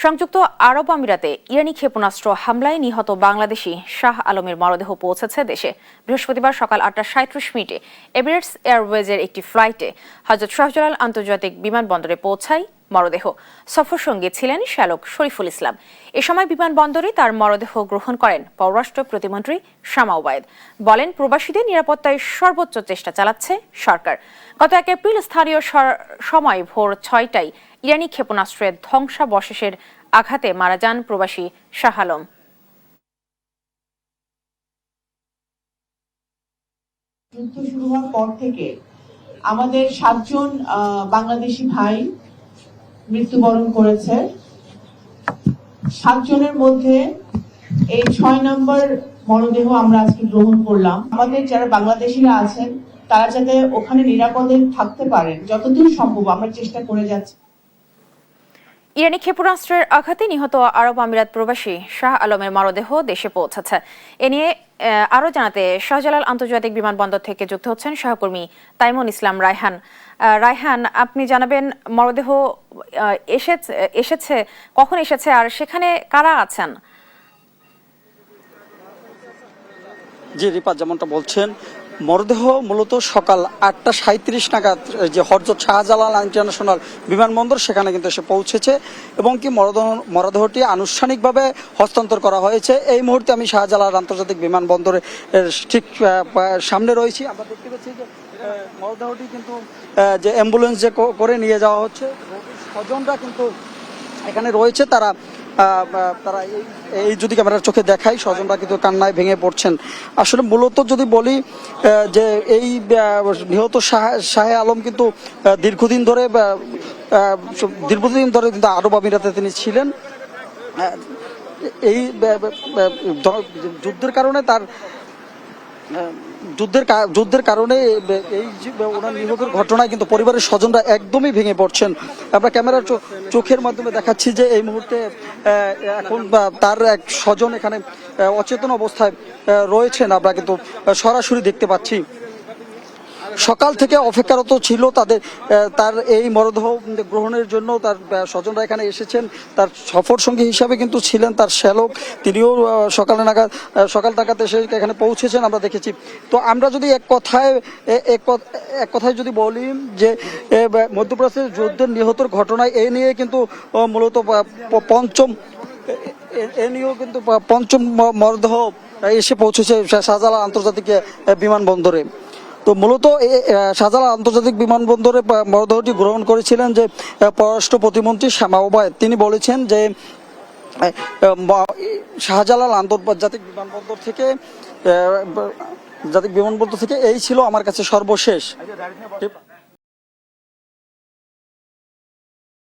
সংযুক্ত আরব আমিরাতে ইরানি ক্ষেপণাস্ত্র হামলায় নিহত বাংলাদেশি শাহ আলমের মরদেহ পৌঁছেছে দেশে। বৃহস্পতিবার সকাল ৮টা ৩৭ এমিরেটস এয়ারওয়েজের একটি ফ্লাইটে হযরত শাহজালাল আন্তর্জাতিক বিমানবন্দরে পৌঁছায় মরদেহ। সফরসঙ্গী ছিলেন শ্যালক শরীফুল ইসলাম। এ সময় বিমানবন্দরে তার মরদেহ গ্রহণ করেন পররাষ্ট্র প্রতিমন্ত্রী শামা ওবায়েদ। বলেন, প্রবাসীদের নিরাপত্তায় সর্বোচ্চ চেষ্টা চালাচ্ছে সরকার। গত ১ এপ্রিল স্থানীয় সময় ভোর ৬টায় ইরানি ক্ষেপণাস্ত্রের ধ্বংসাবশেষের আঘাতে মারা যান প্রবাসী শাহ আলম। যুদ্ধ শুরু হওয়ার পর থেকে আমাদের ৭ জন বাংলাদেশি ভাই মৃত্যুবরণ করেছে। ৭ জনের মধ্যে এই ৬ নম্বর মরদেহ আমরা আজকে গ্রহণ করলাম। আমাদের যারা বাংলাদেশিরা আছেন তারা যাতে ওখানে নিরাপদে থাকতে পারেন যতদূর সম্ভব আমরা চেষ্টা করে যাচ্ছি। ইরানি ক্ষেপণাস্ত্রের আঘাতে নিহত আরব আমিরাত প্রবাসী শাহ আলমের মরদেহ দেশে পৌঁছেছে। এ নিয়ে আরও জানাতে শাহজালাল আন্তর্জাতিক বিমানবন্দর থেকে যুক্ত হচ্ছেন সহকর্মী তাইমুন ইসলাম রায়হান। রায়হান, আপনি জানাবেন মরদেহ এসেছে কখন এসেছে আর সেখানে কারা আছেন? জি রিপা, যেমনটা বলছেন, মরদেহ মূলত সকাল ৮টা ৩৭ নাগাদ যে হযরত শাহজালাল ইন্টারন্যাশনাল বিমানবন্দর সেখানে কিন্তু এসে পৌঁছেছে এবং কি মরদেহটি আনুষ্ঠানিকভাবে হস্তান্তর করা হয়েছে। এই মুহূর্তে আমি শাহজালাল আন্তর্জাতিক বিমানবন্দরে ঠিক সামনে রয়েছি। আমরা দেখতে পাচ্ছি যে মরদেহটি কিন্তু যে অ্যাম্বুলেন্স যে করে নিয়ে যাওয়া হচ্ছে, স্বজনরা কিন্তু এখানে রয়েছে। তারা এই যদি ক্যামেরার চোখে দেখাই, স্বজনরা কিন্তু কান্নায় ভেঙে পড়ছেন। আসলে মূলত যদি বলি যে এই নিহত শাহ আলম কিন্তু দীর্ঘদিন ধরে কিন্তু আরব আমিরাতে তিনি ছিলেন। এই যুদ্ধের কারণে যুদ্ধের কারণে এই যে ওনার নিহতের ঘটনায় কিন্তু পরিবারের স্বজনরা একদমই ভেঙে পড়ছেন। আমরা ক্যামেরার চোখের মাধ্যমে দেখাচ্ছি যে এই মুহূর্তে এখন তার এক স্বজন এখানে অচেতন অবস্থায় রয়েছেন। আমরা কিন্তু সরাসরি দেখতে পাচ্ছি। সকাল থেকে অপেক্ষারত ছিল তার এই মরদেহ গ্রহণের জন্য। তার স্বজনরা এখানে এসেছেন। তার সফর সঙ্গী হিসাবে কিন্তু ছিলেন তার শ্যালক, তিনিও সকাল নাগাদ এসে এখানে পৌঁছেছেন আমরা দেখেছি। তো আমরা যদি এক কথায় যদি বলি যে মধ্যপ্রাচ্যের যুদ্ধের নিহতর ঘটনায় এ নিয়ে কিন্তু মূলত পঞ্চম মরদেহ এসে পৌঁছেছে শাহজালাল আন্তর্জাতিক বিমানবন্দরে। তো মূলত শাহজালাল আন্তর্জাতিক বিমানবন্দরে মরদেহটি গ্রহণ করেছিলেন যে পররাষ্ট্র প্রতিমন্ত্রী শামা ওবায়েদ। তিনি বলেছেন যে শাহজালাল আন্তর্জাতিক বিমানবন্দর থেকে এই ছিল আমার কাছে সর্বশেষ।